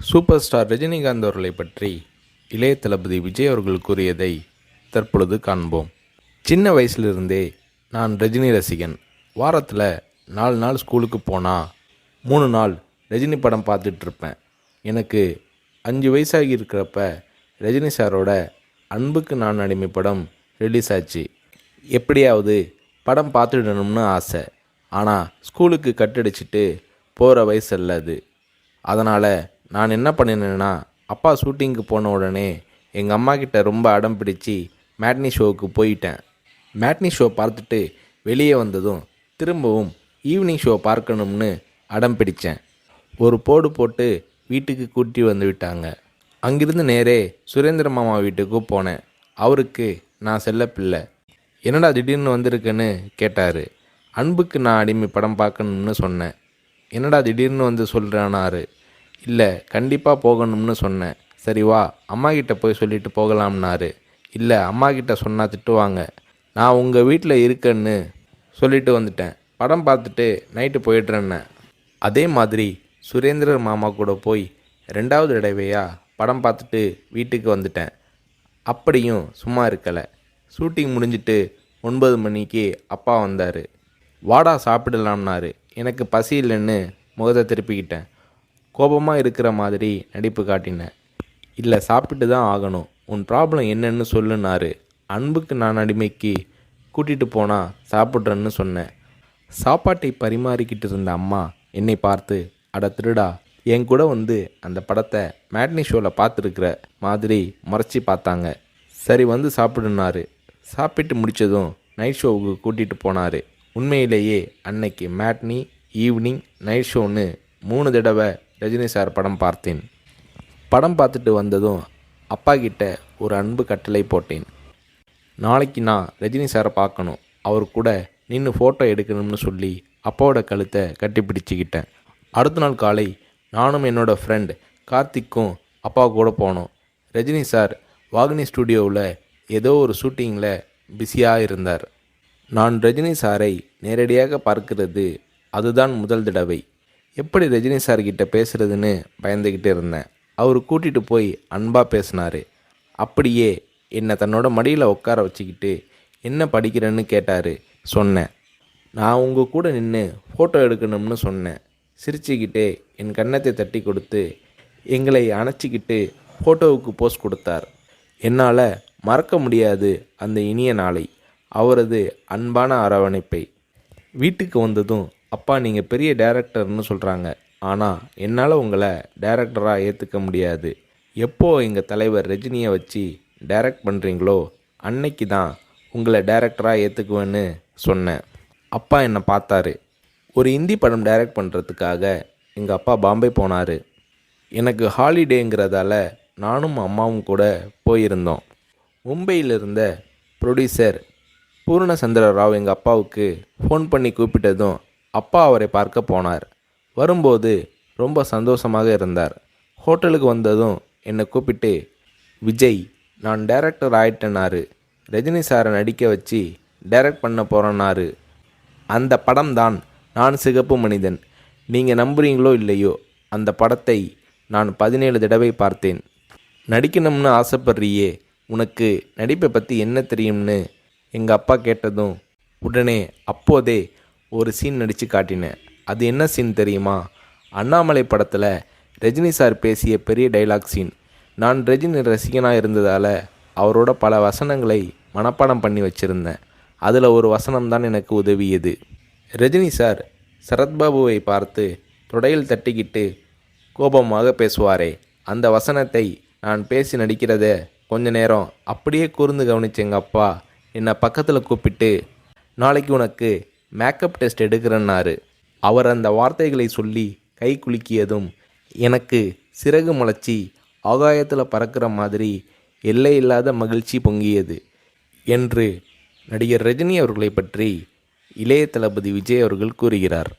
Super star Rajinikanth அவர்களை பற்றி இளைய தளபதி விஜய் அவர்கள் கூறியதை தற்பொழுது காண்போம். சின்ன வயசுலிருந்தே நான் ரஜினி ரசிகன். வாரத்தில் 4 நாள் ஸ்கூலுக்கு போனால் 3 நாள் ரஜினி படம் பார்த்துட்ருப்பேன். எனக்கு 5 வயசாகி இருக்கிறப்ப ரஜினி சாரோட அன்புக்கு நான் அடிமை படம் ரிலீஸ் ஆச்சு. எப்படியாவது படம் பார்த்துடணும்னு ஆசை. ஆனால் ஸ்கூலுக்கு கட்டடிச்சிட்டு போகிற வயசு அல்ல அது. அதனால் நான் என்ன பண்ணினேன்னா, அப்பா ஷூட்டிங்க்கு போன உடனே எங்கள் அம்மா கிட்ட ரொம்ப அடம் பிடிச்சி மேட்னி ஷோவுக்கு போயிட்டேன். மேட்னி ஷோ பார்த்துட்டு வெளியே வந்ததும் திரும்பவும் ஈவினிங் ஷோ பார்க்கணும்னு அடம் பிடித்தேன். ஒரு போடு போட்டு வீட்டுக்கு கூட்டி வந்து விட்டாங்க. அங்கிருந்து நேரே சுரேந்திர மாமா வீட்டுக்கு போனேன். அவருக்கு நான் செல்ல பிள்ளை. என்னடா திடீர்னு வந்திருக்குன்னு கேட்டார். அன்புக்கு நான் அடிமை படம் பார்க்கணும்னு சொன்னேன். என்னடா திடீர்னு வந்து சொல்கிறானாரு. இல்லை, கண்டிப்பாக போகணும்னு சொன்னேன். சரி வா, அம்மா கிட்ட போய் சொல்லிட்டு போகலாம்னாரு. இல்லை, அம்மா கிட்ட சொன்னால் திட்டுவாங்க. நான் உங்கள் வீட்டில் இருக்கேன்னு சொல்லிட்டு வந்துட்டேன். படம் பார்த்துட்டு நைட்டு போயிடுறேன்னே. அதே மாதிரி சுரேந்திரர் மாமா கூட போய் 2வது தடவையாக படம் பார்த்துட்டு வீட்டுக்கு வந்துட்டேன். அப்படியும் சும்மா இருக்கலை. ஷூட்டிங் முடிஞ்சிட்டு 9 மணிக்கு அப்பா வந்தார். வாடா சாப்பிடலாம்னாரு. எனக்கு பசி இல்லைன்னு முகத்தை திருப்பிக்கிட்டேன். கோபமாக இருக்கிற மாதிரி நடிப்பு காட்டினேன். இல்லை, சாப்பிட்டு தான் ஆகணும். உன் ப்ராப்ளம் என்னன்னு சொல்லுனாரு. அன்புக்கு நான் அடிமைக்கு கூட்டிகிட்டு போனால் சாப்பிட்றேன்னு சொன்னேன். சாப்பாட்டை பரிமாறிக்கிட்டு இருந்த அம்மா என்னை பார்த்து, அட திருடா, என் கூட வந்து அந்த படத்தை மேட்னி ஷோவில் பார்த்துருக்குற மாதிரி முறைச்சி பார்த்தாங்க. சரி வந்து சாப்பிடுனாரு. சாப்பிட்டு முடித்ததும் நைட் ஷோவுக்கு கூட்டிகிட்டு போனார். உண்மையிலேயே அன்னைக்கு மேட்னி, ஈவினிங், நைட் ஷோன்னு 3 தடவை ரஜினி சார் படம் பார்த்தேன். படம் பார்த்துட்டு வந்ததும் அப்பா கிட்ட ஒரு அன்பு கட்டளை போட்டேன். நாளைக்கு நான் ரஜினி சாரை பார்க்கணும், அவர் கூட நின்று ஃபோட்டோ எடுக்கணும்னு சொல்லி அப்பாவோட கழுத்தை கட்டி பிடிச்சிக்கிட்டேன். அடுத்த நாள் காலை நானும் என்னோடய ஃப்ரெண்ட் கார்த்திக்கும் அப்பா கூட போனோம். ரஜினி சார் வாகினி ஸ்டுடியோவில் ஏதோ ஒரு ஷூட்டிங்கில் பிஸியாக இருந்தார். நான் ரஜினி சாரை நேரடியாக பார்க்கிறது அதுதான் முதல் தடவை. எப்படி ரஜினி சார்கிட்ட பேசுகிறதுன்னு பயந்துக்கிட்டு இருந்தேன். அவர் கூட்டிகிட்டு போய் அன்பாக பேசினார். அப்படியே என்னை தன்னோட மடியில் உட்கார வச்சுக்கிட்டு என்ன படிக்கிறேன்னு கேட்டார். சொன்னேன், நான் உங்கள் கூட நின்று ஃபோட்டோ எடுக்கணும்னு சொன்னேன். சிரிச்சுக்கிட்டே என் கன்னத்தை தட்டி கொடுத்து எங்களை அணைச்சிக்கிட்டு ஃபோட்டோவுக்கு போஸ் கொடுத்தார். என்னால் மறக்க முடியாது அந்த இனிய நாளை, அவரது அன்பான அரவணைப்பை. வீட்டுக்கு வந்ததும், அப்பா நீங்கள் பெரிய டைரக்டர்னு சொல்கிறாங்க, ஆனால் என்னால் உங்களை டைரக்டராக ஏற்றுக்க முடியாது. எப்போ எங்கள் தலைவர் ரஜினியை வச்சு டைரக்ட் பண்ணுறீங்களோ அன்னைக்கு தான் உங்களை டைரக்டராக ஏற்றுக்குவேன்னு சொன்னேன். அப்பா என்னை பார்த்தாரு. ஒரு ஹிந்தி படம் டைரக்ட் பண்ணுறதுக்காக எங்கள் அப்பா பாம்பே போனார். எனக்கு ஹாலிடேங்கிறதால நானும் அம்மாவும் கூட போயிருந்தோம். மும்பையில் இருந்த ப்ரொடியூசர் பூர்ணச்சந்திர ராவ் எங்கள் அப்பாவுக்கு ஃபோன் பண்ணி கூப்பிட்டதும் அப்பா அவரை பார்க்க போனார். வரும்போது ரொம்ப சந்தோஷமாக இருந்தார். ஹோட்டலுக்கு வந்ததும் என்னை கூப்பிட்டு, விஜய், நான் டைரக்டர் ஆயிட்டேனாரு. ரஜினி சாரை நடிக்க வச்சு டைரக்ட் பண்ண போகிறேன்னாரு. அந்த படம் தான் நான் சிகப்பு மனிதன். நீங்கள் நம்புறீங்களோ இல்லையோ, அந்த படத்தை நான் 17 தடவை பார்த்தேன். நடிக்கணும்னு ஆசைப்படுறியே, உனக்கு நடிப்பை பற்றி என்ன தெரியும்னு எங்கள் அப்பா கேட்டதும் உடனே அப்போதே ஒரு சீன் நடித்து காட்டினேன். அது என்ன சீன் தெரியுமா? அண்ணாமலை படத்தில் ரஜினி சார் பேசிய பெரிய டைலாக் சீன். நான் ரஜினி ரசிகனாக இருந்ததால் அவரோட பல வசனங்களை மனப்பாடம் பண்ணி வச்சுருந்தேன். அதில் ஒரு வசனம்தான் எனக்கு உதவியது. ரஜினி சார் சரத்பாபுவை பார்த்து தொடையில் தட்டிக்கிட்டு கோபமாக பேசுவாரே, அந்த வசனத்தை நான் பேசி நடிக்கிறத கொஞ்ச நேரம் அப்படியே கூர்ந்து கவனிச்ச எங்கள் அப்பா என்னை பக்கத்தில் கூப்பிட்டு, நாளைக்கு உனக்கு மேக்கப் டெஸ்ட் எடுக்கிறேன்னாரு. அவர் அந்த வார்த்தைகளை சொல்லி கை குலுக்கியதும் எனக்கு சிறகு முளைச்சி ஆகாயத்தில் பறக்கிற மாதிரி எல்லையில்லாத மகிழ்ச்சி பொங்கியது என்று நடிகர் ரஜினி அவர்களை பற்றி இளைய தளபதி விஜய் அவர்கள் கூறுகிறார்.